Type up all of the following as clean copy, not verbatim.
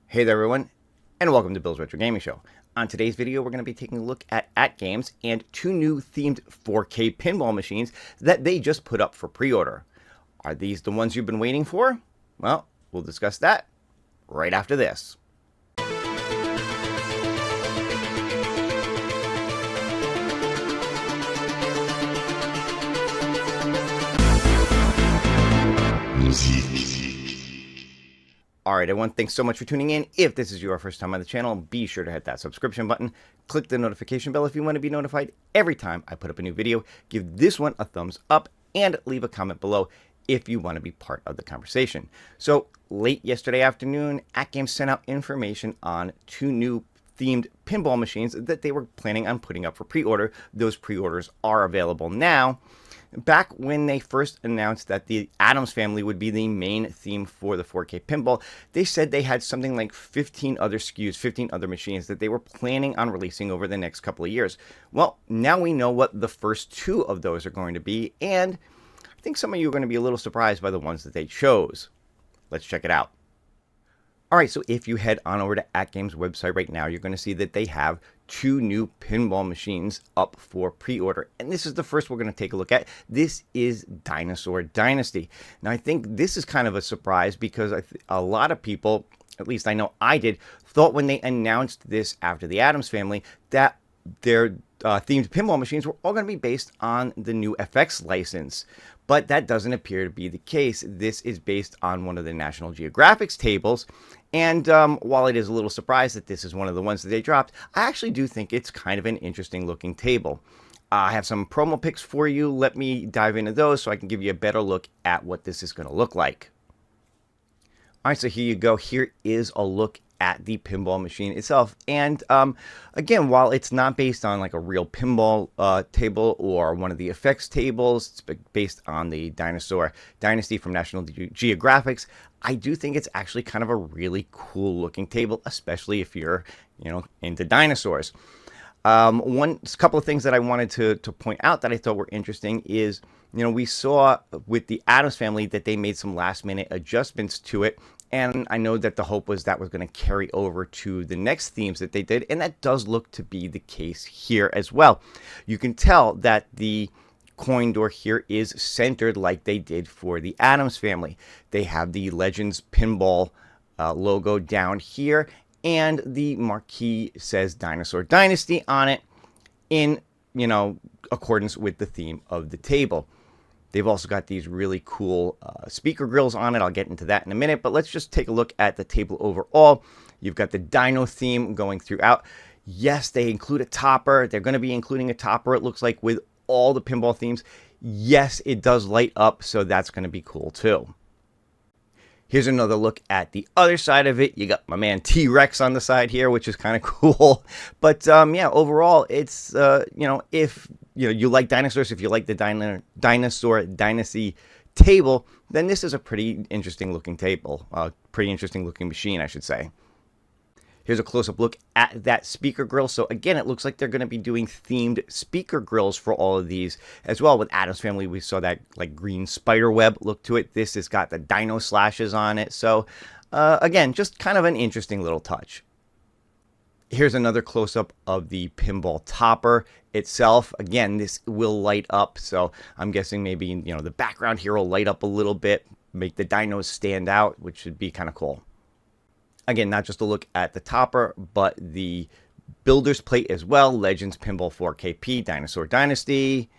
Hey there everyone, and welcome to Bill's Retro Gaming Show. On today's video, we're going to be taking a look at AtGames and two new themed 4K pinball machines that they just put up for pre-order. Are these the ones you've been waiting for? Well, we'll discuss that right after this. Alright everyone, thanks so much for tuning in. If this is your first time on the channel, be sure to hit that subscription button. Click the notification bell if you want to be notified every time I put up a new video. Give this one a thumbs up and leave a comment below if you want to be part of the conversation. So, late yesterday afternoon, AtGames sent out information on two new themed pinball machines that they were planning on putting up for pre-order. Those pre-orders are available now. Back when they first announced that the Addams Family would be the main theme for the 4K pinball, they said they had something like 15 other SKUs, 15 other machines that they were planning on releasing over the next couple of years. Well, now we know what the first two of those are going to be, and I think some of you are going to be a little surprised by the ones that they chose. Let's check it out. Alright, so if you head on over to AtGames' website right now, you're going to see that they have two new pinball machines up for pre-order. And this is the first we're going to take a look at. This is Dinosaur Dynasty. Now, I think this is kind of a surprise because a lot of people, at least I know I did, thought when they announced this after the Addams Family that their themed pinball machines were all going to be based on the new FX license. But that doesn't appear to be the case. This is based on one of the National Geographic's tables. And while it is a little surprised that this is one of the ones that they dropped, I actually do think it's kind of an interesting looking table. I have some promo pics for you. Let me dive into those so I can give you a better look at what this is going to look like. Alright, so here you go. Here is a look at the pinball machine itself. And again, while it's not based on like a real pinball table or one of the effects tables, it's based on the Dinosaur Dynasty from National Geographic's, I do think it's actually kind of a really cool looking table, especially if you're, into dinosaurs. One couple of things that I wanted to point out that I thought were interesting is, we saw with the Addams Family that they made some last minute adjustments to it. And I know that the hope was that was going to carry over to the next themes that they did. And that does look to be the case here as well. You can tell that the coin door here is centered like they did for the Addams Family. They have the Legends Pinball logo down here. And the marquee says Dinosaur Dynasty on it in, accordance with the theme of the table. They've also got these really cool speaker grills on it. I'll get into that in a minute, but let's just take a look at the table overall. You've got the dino theme going throughout. Yes, they include a topper. They're going to be including a topper, it looks like, with all the pinball themes. Yes, it does light up, so that's going to be cool too. Here's another look at the other side of it. You got my man T-Rex on the side here, which is kind of cool. But yeah, overall, it's, if you like dinosaurs, if you like the Dinosaur Dynasty table, then this is a pretty interesting looking table. Pretty interesting looking machine, I should say. Here's a close-up look at that speaker grill. So again, it looks like they're going to be doing themed speaker grills for all of these as well. With Addams Family, we saw that like green spider web look to it. This has got the dino slashes on it. So again, just kind of an interesting little touch. Here's another close-up of the pinball topper itself. Again, this will light up. So I'm guessing maybe, the background here will light up a little bit, make the dinos stand out, which should be kind of cool. Again, not just a look at the topper, but the builder's plate as well. Legends Pinball 4KP, Dinosaur Dynasty.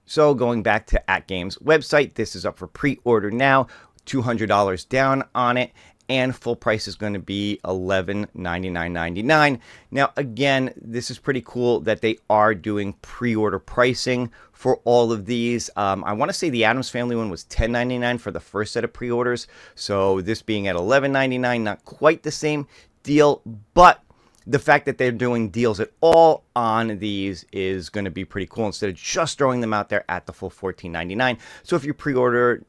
So going back to AtGames' website, this is up for pre-order now. $200 down on it. And full price is going to be $1199.99. Now, again, this is pretty cool that they are doing pre-order pricing for all of these. I want to say the Addams Family one was $10.99 for the first set of pre-orders. So this being at $11.99, not quite the same deal. But the fact that they're doing deals at all on these is going to be pretty cool instead of just throwing them out there at the full $14.99. So if you pre-order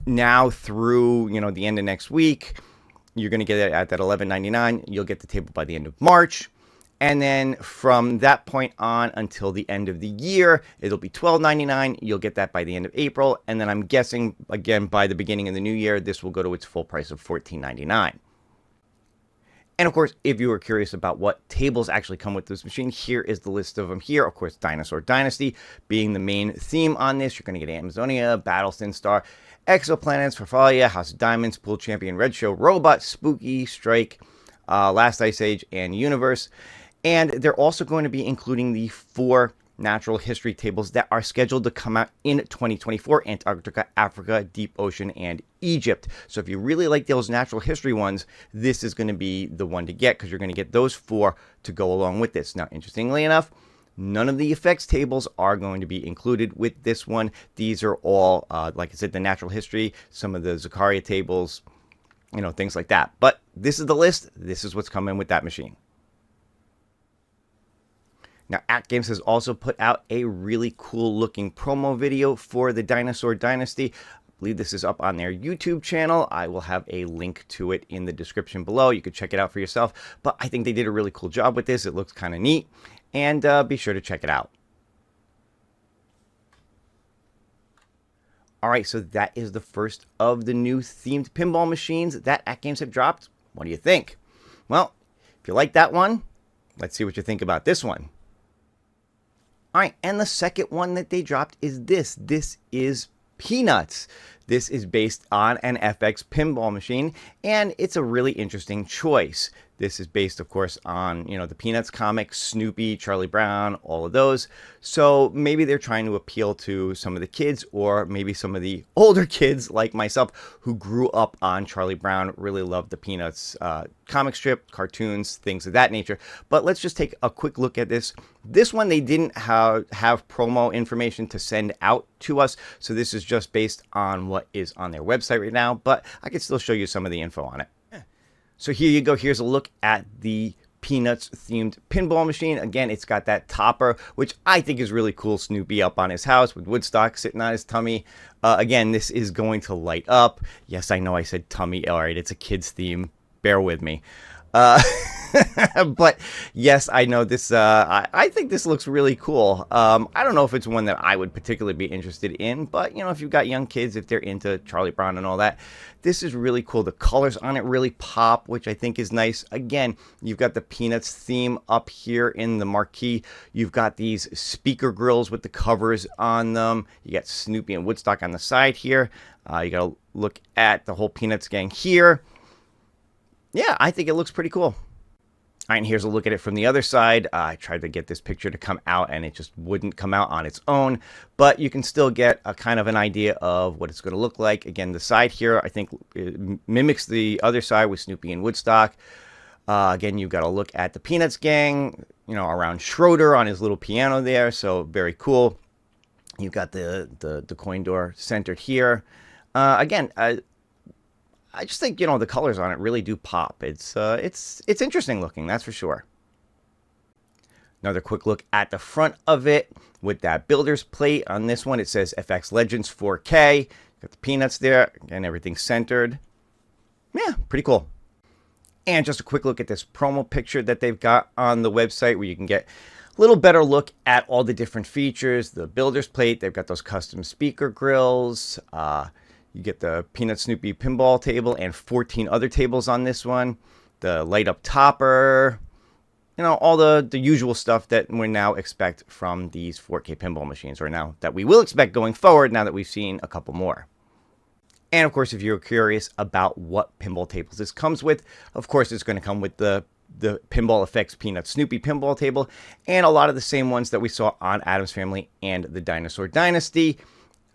now through the end of next week, you're going to get it at that $11.99. You'll get the table by the end of March, and then from that point on until the end of the year, it'll be $12.99. You'll get that by the end of April, and then I'm guessing again by the beginning of the new year, this will go to its full price of $14.99. And of course, if you were curious about what tables actually come with this machine, here is the list of them here. Of course, Dinosaur Dynasty being the main theme on this. You're going to get Amazonia, Battleston Star, Exoplanets, Farfalia, House of Diamonds, Pool Champion, Red Show, Robot, Spooky, Strike, Last Ice Age, and Universe. And they're also going to be including the 4 natural history tables that are scheduled to come out in 2024: Antarctica, Africa, Deep Ocean, and Egypt. So if you really like those natural history ones, this is going to be the one to get, because you're going to get those 4 to go along with this. Now, interestingly enough, none of the effects tables are going to be included with this one. These are all, like I said, the natural history, some of the Zakaria tables, you know, things like that. But this is the list. This is what's coming with that machine. Now, AtGames has also put out a really cool looking promo video for the Dinosaur Dynasty. I believe this is up on their YouTube channel. I will have a link to it in the description below. You could check it out for yourself. But I think they did a really cool job with this. It looks kind of neat. And be sure to check it out. All right, so that is the first of the new themed pinball machines that AtGames have dropped. What do you think? Well, if you like that one, let's see what you think about this one. All right, and the second one that they dropped is this. This is Peanuts. This is based on an FX pinball machine, and it's a really interesting choice. This is based, of course, on, you know, the Peanuts comics, Snoopy, Charlie Brown, all of those. So maybe they're trying to appeal to some of the kids, or maybe some of the older kids like myself who grew up on Charlie Brown, really loved the Peanuts comic strip, cartoons, things of that nature. But let's just take a quick look at this. This one, they didn't have promo information to send out to us, so this is just based on what is on their website right now, but I can still show you some of the info on it. So here you go. Here's a look at the Peanuts themed pinball machine. Again, it's got that topper, which I think is really cool. Snoopy up on his house with Woodstock sitting on his tummy. Again, this is going to light up. Yes, I know I said tummy. All right, it's a kid's theme. Bear with me. But yes, I know this. I think this looks really cool. I don't know if it's one that I would particularly be interested in, but you know, if you've got young kids, if they're into Charlie Brown and all that, this is really cool. The colors on it really pop, which I think is nice. Again, you've got the Peanuts theme up here in the marquee. You've got these speaker grills with the covers on them. You got Snoopy and Woodstock on the side here. You got to look at the whole Peanuts gang here. Yeah, I think it looks pretty cool. All right, and here's a look at it from the other side. I tried to get this picture to come out, and it just wouldn't come out on its own. But you can still get a kind of an idea of what it's going to look like. Again, the side here, I think, it mimics the other side with Snoopy and Woodstock. Again, you've got to look at the Peanuts gang, you know, around Schroeder on his little piano there. So very cool. You've got the coin door centered here. Again, I just think, you know, the colors on it really do pop. It's interesting looking, that's for sure. Another quick look at the front of it with that builder's plate. On this one, it says FX Legends 4K. Got the Peanuts there, and everything's centered. Yeah, pretty cool. And just a quick look at this promo picture that they've got on the website, where you can get a little better look at all the different features. The builder's plate, they've got those custom speaker grills. You get the Peanut Snoopy pinball table and 14 other tables on this one. The light up topper. You know, all the usual stuff that we now expect from these 4K pinball machines, or now that we will expect going forward, now that we've seen a couple more. And of course, if you're curious about what pinball tables this comes with, of course, it's going to come with the Pinball Effects Peanut Snoopy pinball table, and a lot of the same ones that we saw on Addams Family and the Dinosaur Dynasty.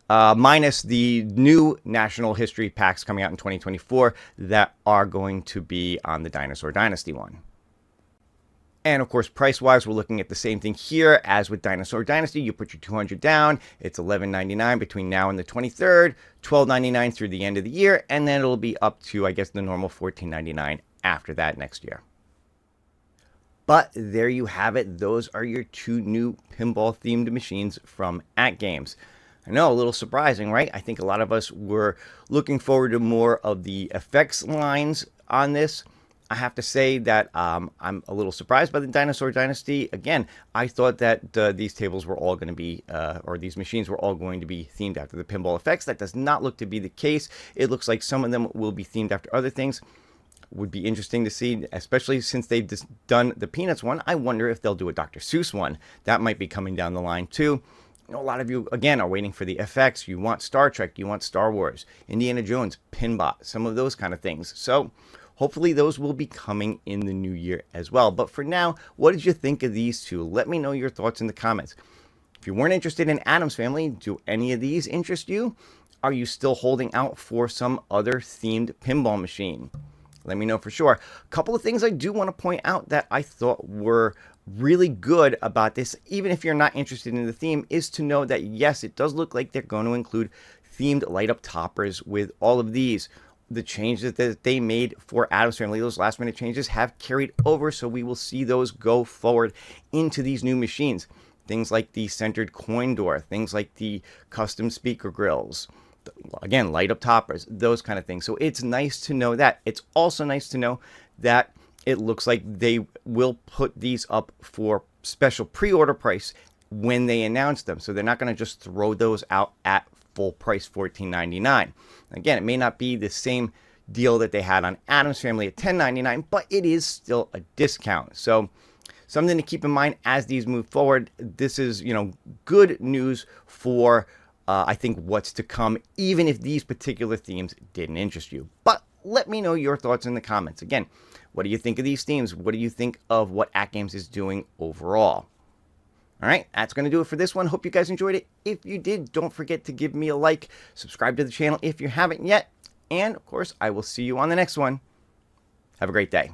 Minus the new National History packs coming out in 2024 that are going to be on the Dinosaur Dynasty one. And of course, price-wise, we're looking at the same thing here as with Dinosaur Dynasty. You put your $200 down, it's $11.99 between now and the 23rd, $12.99 through the end of the year, and then it'll be up to, I guess, the normal $14.99 after that next year. But there you have it. Those are your 2 new pinball-themed machines from AtGames. I know, a little surprising, right? I think a lot of us were looking forward to more of the effects lines on this. I have to say that I'm a little surprised by the Dinosaur Dynasty. Again, I thought that these tables were all going to be, or these machines were all going to be themed after the pinball effects. That does not look to be the case. It looks like some of them will be themed after other things. would be interesting to see, especially since they've just done the Peanuts one. I wonder if they'll do a Dr. Seuss one. That might be coming down the line too. You know, a lot of you, again, are waiting for the FX. You want Star Trek, you want Star Wars, Indiana Jones, Pinball, some of those kind of things. So hopefully those will be coming in the new year as well. But for now, what did you think of these two? Let me know your thoughts in the comments. If you weren't interested in Addams Family, do any of these interest you? Are you still holding out for some other themed pinball machine? Let me know for sure. A couple of things I do want to point out that I thought were really good about this, even if you're not interested in the theme, is to know that yes, it does look like they're going to include themed light up toppers with all of these. The changes that they made for Addams Family, those last minute changes, have carried over, so we will see those go forward into these new machines. Things like the centered coin door, things like the custom speaker grills, again, light up toppers, those kind of things. So it's nice to know that. It's also nice to know that it looks like they will put these up for special pre-order price when they announce them. So they're not going to just throw those out at full price, $14.99. Again, it may not be the same deal that they had on Addams Family at $10.99, but it is still a discount. So something to keep in mind as these move forward. This is, you know, good news for I think what's to come, even if these particular themes didn't interest you. But let me know your thoughts in the comments. Again, what do you think of these themes? What do you think of what AtGames is doing overall? All right, that's going to do it for this one. Hope you guys enjoyed it. If you did, don't forget to give me a like, subscribe to the channel if you haven't yet, and of course, I will see you on the next one. Have a great day.